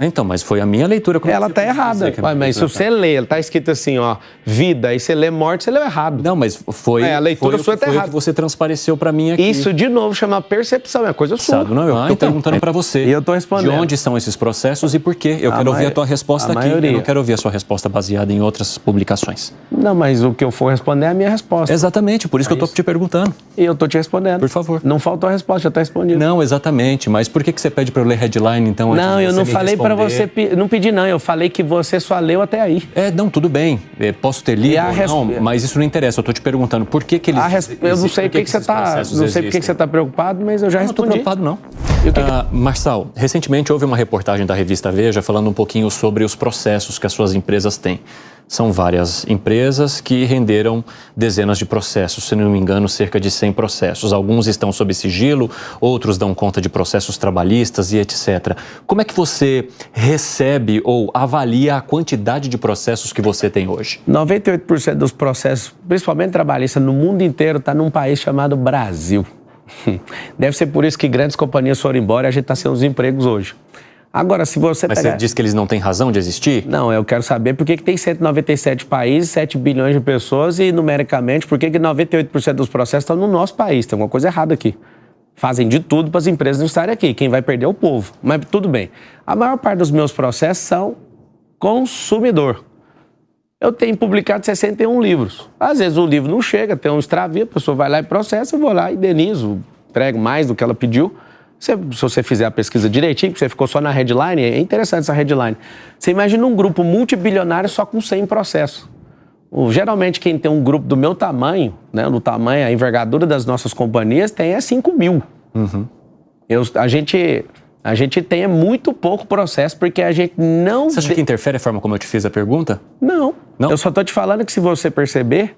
Então, mas foi a minha leitura. Ela está errada. Mas se você lê, está escrito assim, ó, vida, aí você lê morte, você leu errado. Não, mas foi, a leitura sua está errada. O que você transpareceu para mim aqui. Isso, de novo, chama percepção, é coisa sua. Não, eu estou perguntando para você. E eu estou respondendo. De onde são esses processos e por quê? Eu quero ouvir a tua resposta aqui. Eu não quero ouvir a sua resposta baseada em outras publicações. Não, mas o que eu for responder é a minha resposta. Exatamente, por isso que eu estou te perguntando. E eu estou te respondendo. Por favor. Não faltou a resposta, já está respondido. Não, exatamente, mas por que você pede para eu ler headline, então? Não, eu não falei para você, não pedi não, eu falei que você só leu até aí. Não, tudo bem, posso ter lido ou não, mas isso não interessa, eu estou te perguntando por que eles... Eu não sei por que você está, não sei por que você está preocupado, mas eu já respondi. Não estou preocupado, não. Marçal, recentemente houve uma reportagem da revista Veja falando um pouquinho sobre os processos que as suas empresas têm. São várias empresas que renderam dezenas de processos, se não me engano, cerca de 100 processos. Alguns estão sob sigilo, outros dão conta de processos trabalhistas e etc. Como é que você recebe ou avalia a quantidade de processos que você tem hoje? 98% dos processos, principalmente trabalhistas, no mundo inteiro, está num país chamado Brasil. Deve ser por isso que grandes companhias foram embora e a gente está sem os empregos hoje. Agora, se você Mas você diz que eles não têm razão de existir? Não, eu quero saber por que tem 197 países, 7 bilhões de pessoas e, numericamente, por que 98% dos processos estão no nosso país. Tem alguma coisa errada aqui. Fazem de tudo para as empresas não estarem aqui. Quem vai perder é o povo. Mas tudo bem. A maior parte dos meus processos são consumidor. Eu tenho publicado 61 livros. Às vezes o livro não chega, tem um extravio, a pessoa vai lá e processa, eu vou lá e indenizo, entrego mais do que ela pediu. Se você fizer a pesquisa direitinho, porque você ficou só na headline, é interessante essa headline. Você imagina um grupo multibilionário só com 100 processos. Geralmente quem tem um grupo do meu tamanho, né, no tamanho, a envergadura das nossas companhias, tem 5 mil. Uhum. A gente tem muito pouco processo porque a gente não... Você acha que interfere a forma como eu te fiz a pergunta? Não. Eu só estou te falando que se você perceber...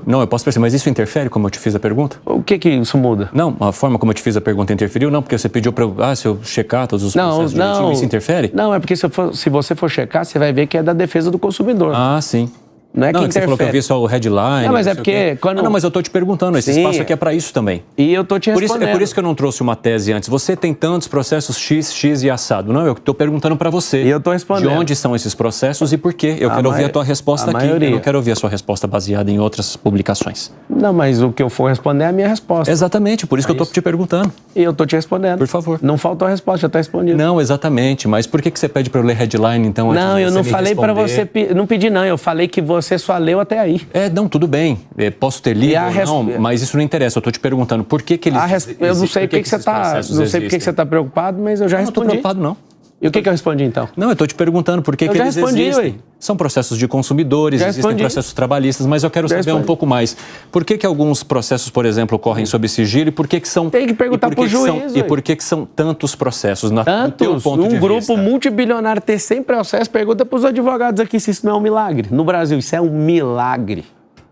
eu posso perceber, mas isso interfere como eu te fiz a pergunta? O que isso muda? Não, a forma como eu te fiz a pergunta interferiu? Não, porque você pediu para se eu checar todos os processos direitinho, isso interfere? Não, é porque se você for checar, você vai ver que é da defesa do consumidor. Ah, sim. Não é que interfere. Você falou que eu vi só o headline. Não, mas é porque... Não, mas eu estou te perguntando, esse espaço aqui é para isso também. E eu estou te respondendo. É por isso que eu não trouxe uma tese antes. Você tem tantos processos X e assado. Não, eu estou perguntando para você. E eu estou respondendo. De onde são esses processos e por quê? Eu quero ouvir a tua resposta aqui. Eu não quero ouvir a sua resposta baseada em outras publicações. Não, mas o que eu for responder é a minha resposta. Exatamente, por isso que eu estou te perguntando. E eu estou te respondendo. Por favor. Não faltou a resposta, já está respondido. Não, exatamente. Mas por que você pede para eu ler headline, então? Não, eu não falei para você... Não pedi, não. Eu falei que você só leu até aí. Não, tudo bem. Posso ter lido ou não, mas isso não interessa. Eu estou te perguntando por que eles... Eu não sei por que você está... Não sei por que você está preocupado, mas eu já respondi. Não estou preocupado, não. E o que eu respondi, então? Não, eu estou te perguntando por que eles existem. São processos de consumidores, existem processos trabalhistas, mas eu quero saber um pouco mais. Por que alguns processos, por exemplo, ocorrem sob sigilo e por que são... Tem que perguntar para o juiz. E por que são tantos processos? Tantos? Um grupo multibilionário ter 100 processos, pergunta para os advogados aqui se isso não é um milagre. No Brasil, isso é um milagre.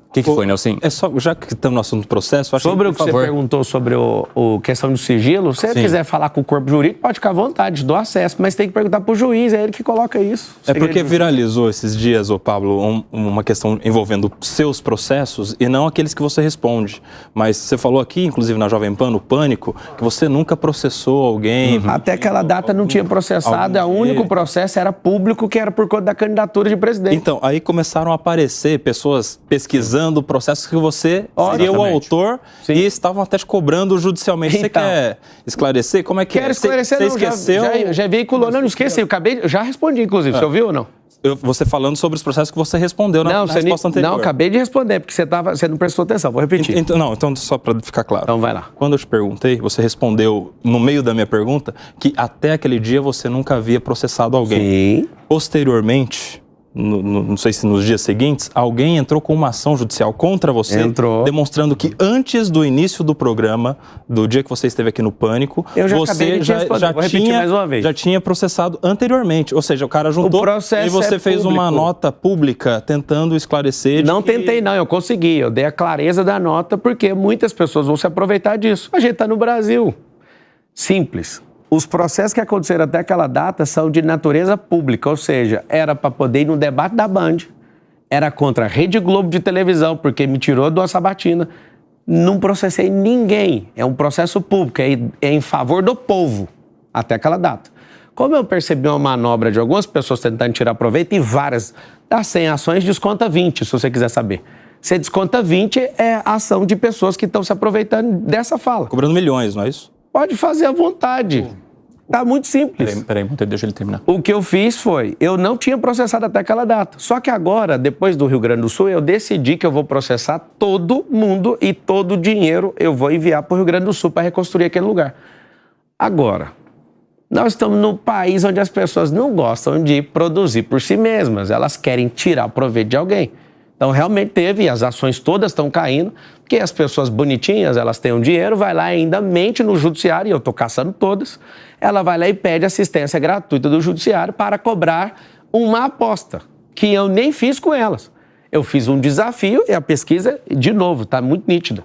O que foi, Nelson? Já que estamos no assunto do processo... Sobre o que você perguntou sobre o questão do sigilo, se você quiser falar com o corpo jurídico, pode ficar à vontade, dou acesso, mas tem que perguntar para o juiz, é ele que coloca isso. É porque viralizou esses dias, Pablo, uma questão envolvendo seus processos e não aqueles que você responde. Mas você falou aqui, inclusive na Jovem Pan, no Pânico, que você nunca processou alguém. Até aquela data não tinha processado, o único processo era público, que era por conta da candidatura de presidente. Então, aí começaram a aparecer pessoas pesquisando processos que você seria o autor e estavam até te cobrando judicialmente. Você quer esclarecer? Como é que Quero esclarecer, você esqueceu? Já veiculou. Não esqueci, já respondi, inclusive. Você ouviu ou não? Você falando sobre os processos que você respondeu na resposta anterior. Não, acabei de responder, porque você não prestou atenção. Vou repetir. Então só para ficar claro. Então vai lá. Quando eu te perguntei, você respondeu, no meio da minha pergunta, que até aquele dia você nunca havia processado alguém. Sim. Posteriormente... não sei se nos dias seguintes, alguém entrou com uma ação judicial contra você, demonstrando que antes do início do programa, do dia que você esteve aqui no Pânico, você já tinha processado anteriormente. Ou seja, o cara juntou e você fez uma nota pública tentando esclarecer. Não tentei, não. Eu consegui. Eu dei a clareza da nota porque muitas pessoas vão se aproveitar disso. A gente está no Brasil. Simples. Os processos que aconteceram até aquela data são de natureza pública, ou seja, era para poder ir no debate da Band, era contra a Rede Globo de televisão, porque me tirou de uma sabatina. Não processei ninguém, é um processo público, é em favor do povo, até aquela data. Como eu percebi uma manobra de algumas pessoas tentando tirar proveito e várias das 100 ações desconta 20, se você quiser saber. Você desconta 20 é a ação de pessoas que estão se aproveitando dessa fala. Cobrando milhões, não é isso? Pode fazer à vontade. Tá muito simples. Peraí, deixa ele terminar. O que eu fiz foi, eu não tinha processado até aquela data. Só que agora, depois do Rio Grande do Sul, eu decidi que eu vou processar todo mundo e todo o dinheiro eu vou enviar para o Rio Grande do Sul para reconstruir aquele lugar. Agora, nós estamos num país onde as pessoas não gostam de produzir por si mesmas. Elas querem tirar proveito de alguém. Então, realmente teve, as ações todas estão caindo, porque as pessoas bonitinhas, elas têm um dinheiro, vai lá e ainda mente no judiciário, e eu estou caçando todas, ela vai lá e pede assistência gratuita do judiciário para cobrar uma aposta, que eu nem fiz com elas. Eu fiz um desafio e a pesquisa, de novo, está muito nítida.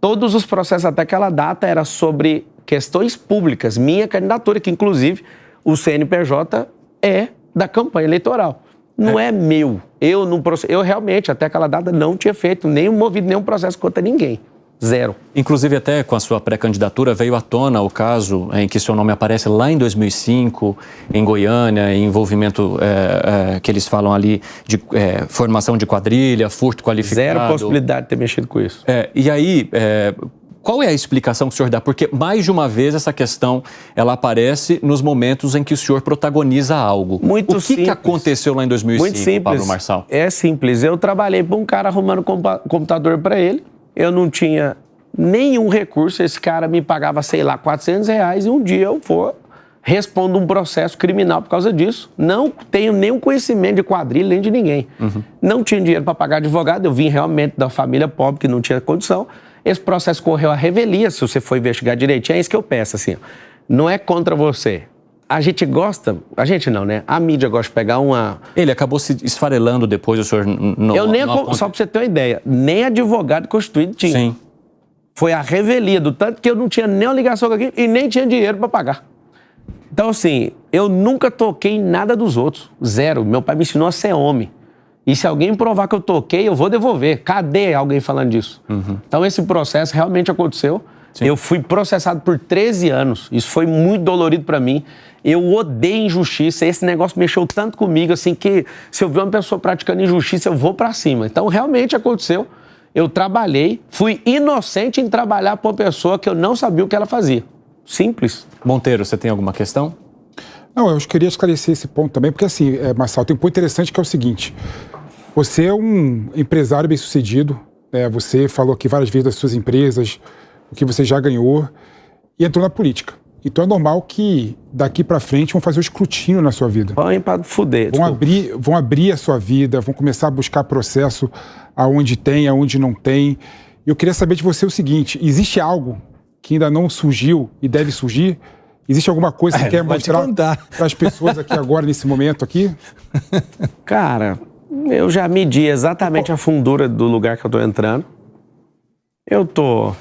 Todos os processos até aquela data eram sobre questões públicas, minha candidatura, que inclusive o CNPJ é da campanha eleitoral. Não é meu. Eu realmente, até aquela data, não tinha feito, nem movido nenhum processo contra ninguém. Zero. Inclusive, até com a sua pré-candidatura, veio à tona o caso em que seu nome aparece lá em 2005, em Goiânia, em envolvimento que eles falam ali de formação de quadrilha, furto qualificado. Zero possibilidade de ter mexido com isso. E aí... Qual é a explicação que o senhor dá? Porque, mais de uma vez, essa questão ela aparece nos momentos em que o senhor protagoniza algo. Muito simples. O que aconteceu lá em 2005, Muito simples. Pablo Marçal? É simples. Eu trabalhei para um cara arrumando computador para ele. Eu não tinha nenhum recurso. Esse cara me pagava, sei lá, R$400 e um dia eu respondo um processo criminal por causa disso. Não tenho nenhum conhecimento de quadrilha nem de ninguém. Não tinha dinheiro para pagar advogado. Eu vim realmente da família pobre que não tinha condição. Esse processo correu à revelia, se você for investigar direitinho, é isso que eu peço, assim, não é contra você. A gente gosta, a gente não, né? A mídia gosta de pegar uma... Ele acabou se esfarelando depois, o senhor não... Só pra você ter uma ideia, nem advogado constituído tinha. Sim. Foi a revelia, do tanto que eu não tinha nem uma ligação com aquilo e nem tinha dinheiro para pagar. Então, assim, eu nunca toquei em nada dos outros, zero. Meu pai me ensinou a ser homem. E se alguém provar que eu toquei, eu vou devolver. Cadê alguém falando disso? Então, esse processo realmente aconteceu. Sim. Eu fui processado por 13 anos. Isso foi muito dolorido para mim. Eu odeio injustiça. Esse negócio mexeu tanto comigo, assim, que se eu ver uma pessoa praticando injustiça, eu vou para cima. Então, realmente aconteceu. Eu trabalhei, fui inocente em trabalhar para uma pessoa que eu não sabia o que ela fazia. Simples. Monteiro, você tem alguma questão? Não, eu queria esclarecer esse ponto também, porque assim, Marçal, tem um ponto interessante que é o seguinte: você é um empresário bem-sucedido, né? Você falou aqui várias vezes das suas empresas, o que você já ganhou, e entrou na política. Então é normal que daqui para frente vão fazer o escrutínio na sua vida. Vão para fuder. Vão abrir a sua vida, vão começar a buscar processo aonde tem, aonde não tem. Eu queria saber de você o seguinte: existe algo que ainda não surgiu e deve surgir? Existe alguma coisa que você quer mostrar para as pessoas aqui agora, nesse momento aqui? Cara, eu já medi exatamente a fundura do lugar que eu tô entrando. Eu tô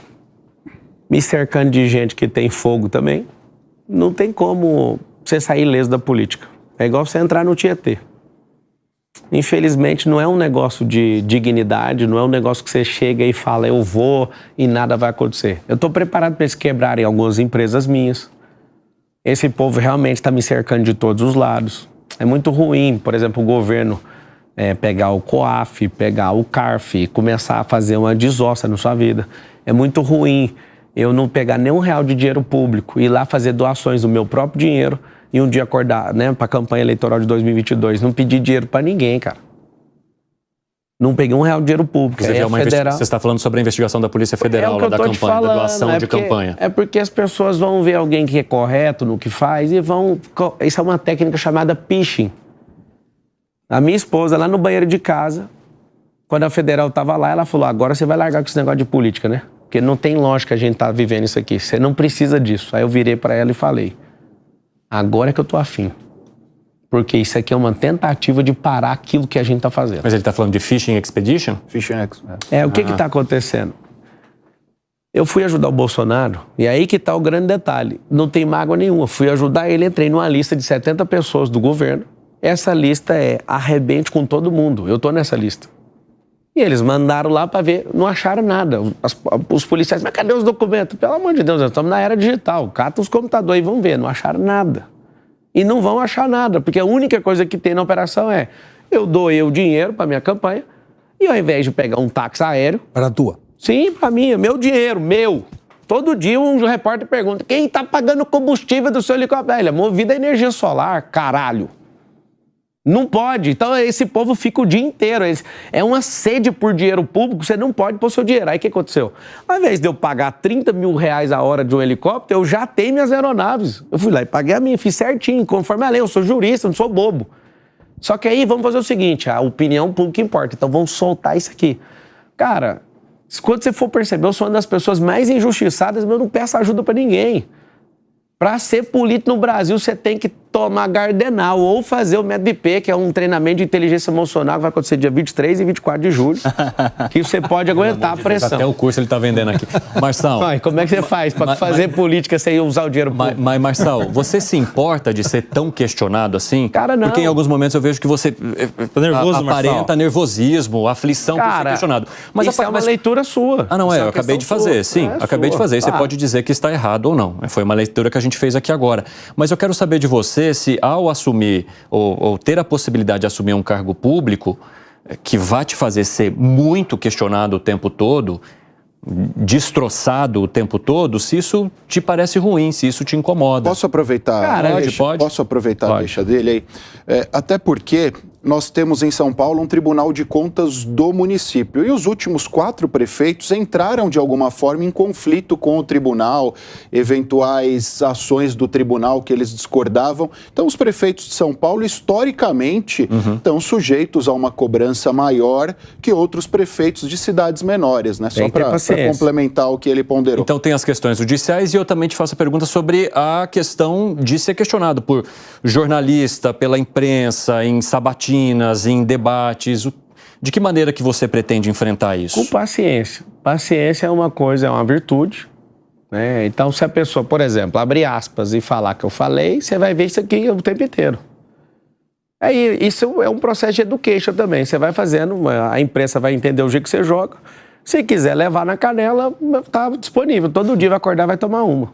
me cercando de gente que tem fogo também. Não tem como você sair ileso da política. É igual você entrar no Tietê. Infelizmente, não é um negócio de dignidade, não é um negócio que você chega e fala, eu vou e nada vai acontecer. Eu tô preparado para eles quebrarem algumas empresas minhas. Esse povo realmente está me cercando de todos os lados. É muito ruim, por exemplo, o governo pegar o COAF, pegar o CARF e começar a fazer uma desossa na sua vida. É muito ruim eu não pegar nenhum real de dinheiro público, ir lá fazer doações do meu próprio dinheiro e um dia acordar, né, para a campanha eleitoral de 2022. Não pedir dinheiro para ninguém, cara. Não peguei R$1 de dinheiro público. Você está falando sobre a investigação da Polícia Federal, lá da campanha, da doação de campanha. É porque as pessoas vão ver alguém que é correto no que faz e vão... Isso é uma técnica chamada phishing. A minha esposa, lá no banheiro de casa, quando a Federal estava lá, ela falou, agora você vai largar com esse negócio de política, né? Porque não tem lógica a gente estar vivendo isso aqui. Você não precisa disso. Aí eu virei para ela e falei, agora é que eu tô afim. Porque isso aqui é uma tentativa de parar aquilo que a gente está fazendo. Mas ele está falando de Phishing Expedition? Phishing Expedition. O que está acontecendo? Eu fui ajudar o Bolsonaro, e aí que está o grande detalhe. Não tem mágoa nenhuma. Fui ajudar ele, entrei numa lista de 70 pessoas do governo. Essa lista é arrebente com todo mundo. Eu estou nessa lista. E eles mandaram lá para ver, não acharam nada. Os policiais, mas cadê os documentos? Pelo amor de Deus, nós estamos na era digital. Cata os computadores aí, vão ver, não acharam nada. E não vão achar nada, porque a única coisa que tem na operação é eu doei o dinheiro para minha campanha e ao invés de pegar um táxi aéreo... Para a tua? Sim, para mim, é meu dinheiro, meu. Todo dia um repórter pergunta, quem tá pagando o combustível do seu helicóptero? Ele é movido a energia solar, caralho. Não pode. Então esse povo fica o dia inteiro. É uma sede por dinheiro público, você não pode pôr seu dinheiro. Aí o que aconteceu? Ao invés de eu pagar 30 mil reais a hora de um helicóptero, eu já tenho minhas aeronaves. Eu fui lá e paguei a minha, fiz certinho, conforme a lei. Eu sou jurista, não sou bobo. Só que aí vamos fazer o seguinte, a opinião pública importa, então vamos soltar isso aqui. Cara, quando você for perceber, eu sou uma das pessoas mais injustiçadas, mas eu não peço ajuda pra ninguém. Para ser político no Brasil, você tem que tomar Gardenal ou fazer o MEDP, que é um treinamento de inteligência emocional que vai acontecer dia 23 e 24 de julho, que você pode aguentar a pressão. Até o curso ele está vendendo aqui. Marçal... Como é que você faz para fazer política sem usar o dinheiro público? Mas, Marçal, você se importa de ser tão questionado assim? Cara, não. Porque em alguns momentos eu vejo que você nervoso, aparenta Marçal. Nervosismo, aflição por ser questionado. Mas isso é uma leitura sua. Ah, não é? Eu acabei de fazer, sim. Acabei de fazer. Você pode dizer que está errado ou não. Foi uma leitura que a gente fez aqui agora. Mas eu quero saber de você se ao assumir ou ter a possibilidade de assumir um cargo público que vai te fazer ser muito questionado o tempo todo, destroçado o tempo todo, se isso te parece ruim, se isso te incomoda. Posso aproveitar? Cara, pode. Posso aproveitar a deixa dele aí? Até porque nós temos em São Paulo um Tribunal de Contas do município e os últimos 4 prefeitos entraram de alguma forma em conflito com o tribunal, eventuais ações do tribunal que eles discordavam. Então os prefeitos de São Paulo historicamente estão sujeitos a uma cobrança maior que outros prefeitos de cidades menores, né? Só para complementar o que ele ponderou. Então tem as questões judiciais e eu também te faço a pergunta sobre a questão de ser questionado por jornalista, pela imprensa, em sabatinas, em debates. De que maneira que você pretende enfrentar isso? Com paciência. Paciência é uma coisa, é uma virtude. Né? Então, se a pessoa, por exemplo, abrir aspas e falar que eu falei, você vai ver isso aqui o tempo inteiro. Isso é um processo de education também. Você vai fazendo, a imprensa vai entender o jeito que você joga. Se quiser levar na canela, está disponível. Todo dia vai acordar, vai tomar uma.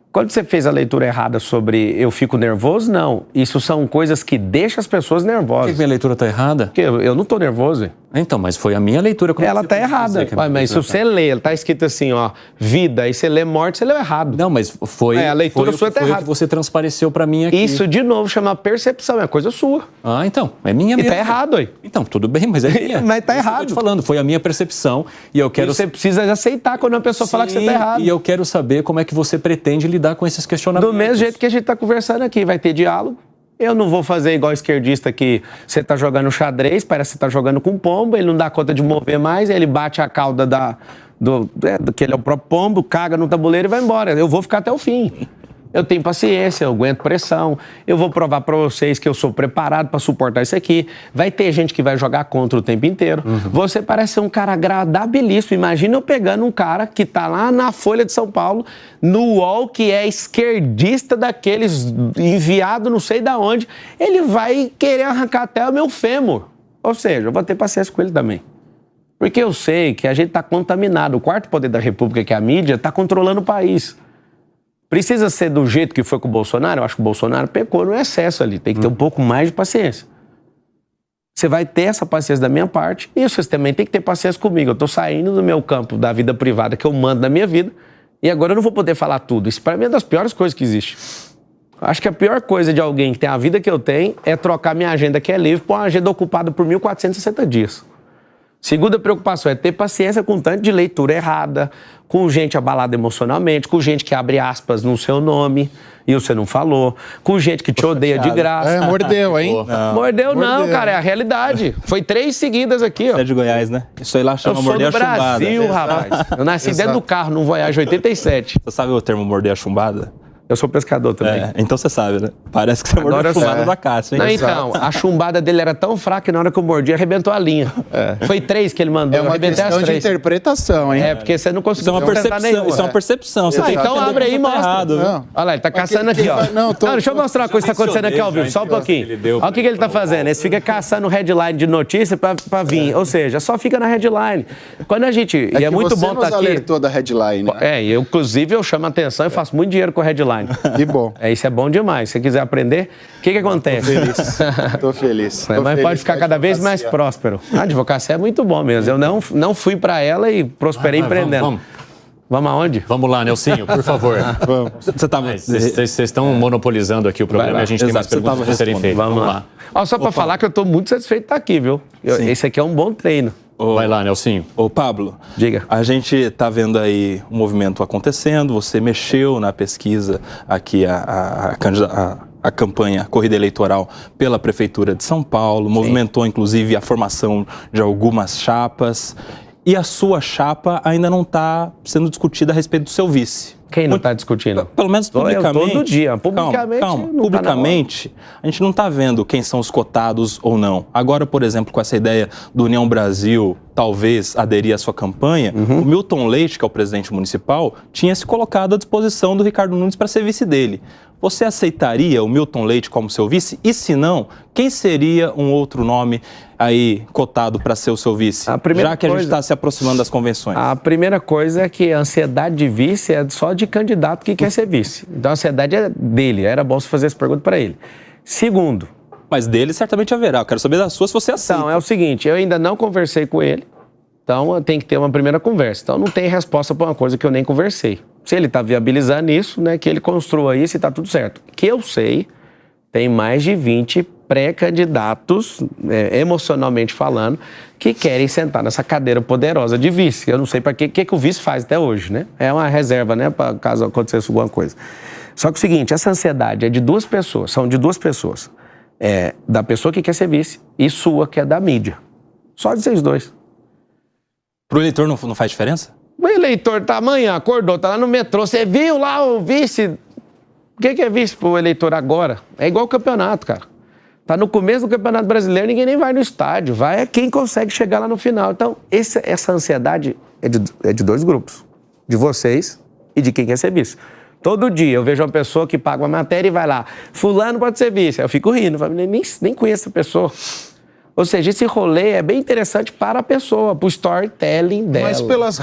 Quando você fez a leitura errada sobre eu fico nervoso, não. Isso são coisas que deixam as pessoas nervosas. Por que minha leitura está errada? Porque eu não estou nervoso, hein? Então, mas foi a minha leitura. Ela está errada. Mas se você lê, está escrito assim, ó, vida, e você lê morte, você leu errado. Não, mas foi, a leitura sua está errada. O que você transpareceu para mim aqui. Isso, de novo, chama percepção, é coisa sua. Ah, então, é minha mesmo. E está errado, aí. Então, tudo bem, mas é minha. Mas está errado. Eu tô te falando, foi a minha percepção e eu quero... E você precisa aceitar quando a pessoa falar que você está errado. E eu quero saber como é que você pretende lidar com esses questionamentos. Do mesmo jeito que a gente está conversando aqui, vai ter diálogo. Eu não vou fazer igual esquerdista que você está jogando xadrez, parece que você está jogando com pombo, ele não dá conta de mover mais, ele bate a cauda que ele é o próprio pombo, caga no tabuleiro e vai embora. Eu vou ficar até o fim. Eu tenho paciência, eu aguento pressão, eu vou provar para vocês que eu sou preparado para suportar isso aqui. Vai ter gente que vai jogar contra o tempo inteiro. Você parece ser um cara agradabilíssimo. Imagina eu pegando um cara que tá lá na Folha de São Paulo, no UOL, que é esquerdista daqueles, enviado não sei da onde, ele vai querer arrancar até o meu fêmur. Ou seja, eu vou ter paciência com ele também. Porque eu sei que a gente tá contaminado. O quarto poder da República, que é a mídia, tá controlando o país. Precisa ser do jeito que foi com o Bolsonaro? Eu acho que o Bolsonaro pecou no excesso ali. Tem que ter um pouco mais de paciência. Você vai ter essa paciência da minha parte e vocês também tem que ter paciência comigo. Eu estou saindo do meu campo da vida privada que eu mando na minha vida e agora eu não vou poder falar tudo. Isso para mim é das piores coisas que existe. Acho que a pior coisa de alguém que tem a vida que eu tenho é trocar minha agenda que é livre por uma agenda ocupada por 1.460 dias. Segunda preocupação é ter paciência com tanto de leitura errada, com gente abalada emocionalmente, com gente que abre aspas no seu nome e você não falou, com gente que te odeia de graça. Mordeu, hein? Mordeu não, cara, é a realidade. Foi 3 seguidas aqui, ó. Você é de Goiás, né? Isso aí lá chama morder a chumbada. Eu sou do Brasil, rapaz. Eu nasci dentro do carro, num Voyage 87. Você sabe o termo morder a chumbada? Eu sou pescador também. Então você sabe, né? Parece que você mordeu a chumbada da Cássio, hein? Não, então, a chumbada dele era tão fraca que na hora que eu mordi, arrebentou a linha. Foi 3 que ele mandou, é uma questão de interpretação, hein? É, porque você não conseguiu sustentar nenhuma. Isso é uma percepção. Você tem que então abre aí e mostra. Errado, olha lá, ele tá caçando aqui, ó. Não, deixa eu mostrar uma coisa que tá acontecendo aqui ao vivo, só um pouquinho. Olha o que ele tá fazendo. Ele fica caçando headline de notícia pra vir. Ou seja, só fica na headline. Quando a gente... E é muito bom estar aqui... Você nos alertou da headline. Inclusive, eu chamo a atenção e faço muito dinheiro com a headline. online. Que bom. Isso é bom demais. Se você quiser aprender, o que acontece? Tô feliz. Mas pode ficar cada vez mais próspero. A advocacia é muito bom mesmo. Eu não fui para ela e prosperei empreendendo. Vamos aonde? Vamos lá, Nelsinho, por favor. Vocês estão monopolizando aqui o programa e a gente tem mais perguntas para serem feitas. Vamos lá. Só para falar que eu estou muito satisfeito de estar aqui, viu? Esse aqui é um bom treino. Vai lá, Nelsinho. Ô, Pablo. Diga. A gente está vendo aí um movimento acontecendo, você mexeu na pesquisa aqui, a campanha, a corrida eleitoral pela Prefeitura de São Paulo, movimentou inclusive a formação de algumas chapas. E a sua chapa ainda não está sendo discutida a respeito do seu vice. Quem não está discutindo? Pelo menos publicamente. Todo dia. Publicamente. Calma. Publicamente, a gente não está vendo quem são os cotados ou não. Agora, por exemplo, com essa ideia do União Brasil talvez aderir à sua campanha, o Milton Leite, que é o presidente municipal, tinha se colocado à disposição do Ricardo Nunes para ser vice dele. Você aceitaria o Milton Leite como seu vice? E se não, quem seria um outro nome aí cotado para ser o seu vice? Já que a gente está se aproximando das convenções. A primeira coisa é que a ansiedade de vice é só de candidato que quer ser vice. Então a ansiedade é dele. Era bom você fazer essa pergunta para ele. Segundo. Mas dele certamente haverá. Eu quero saber da sua se você aceita. Então, é o seguinte, eu ainda não conversei com ele. Então tem que ter uma primeira conversa. Então não tem resposta para uma coisa que eu nem conversei. Se ele está viabilizando isso, né, que ele construa isso e está tudo certo. Que eu sei, tem mais de 20 pré-candidatos, emocionalmente falando, que querem sentar nessa cadeira poderosa de vice. Eu não sei para que o vice faz até hoje, né? É uma reserva, né, para caso acontecesse alguma coisa. Só que o seguinte, essa ansiedade é de duas pessoas, são de duas pessoas. Da pessoa que quer ser vice e sua, que é da mídia. Só de vocês dois. Pro eleitor não faz diferença? O eleitor tá amanhã, acordou, tá lá no metrô, você viu lá o vice? O que é vice pro eleitor agora? É igual o campeonato, cara. Tá no começo do Campeonato Brasileiro, ninguém nem vai no estádio, vai quem consegue chegar lá no final. Então, essa ansiedade é de dois grupos, de vocês e de quem quer ser vice. Todo dia eu vejo uma pessoa que paga uma matéria e vai lá, fulano pode ser vice. Aí eu fico rindo, nem conheço a pessoa. Ou seja, esse rolê é bem interessante para a pessoa, para o storytelling dela. Mas pelas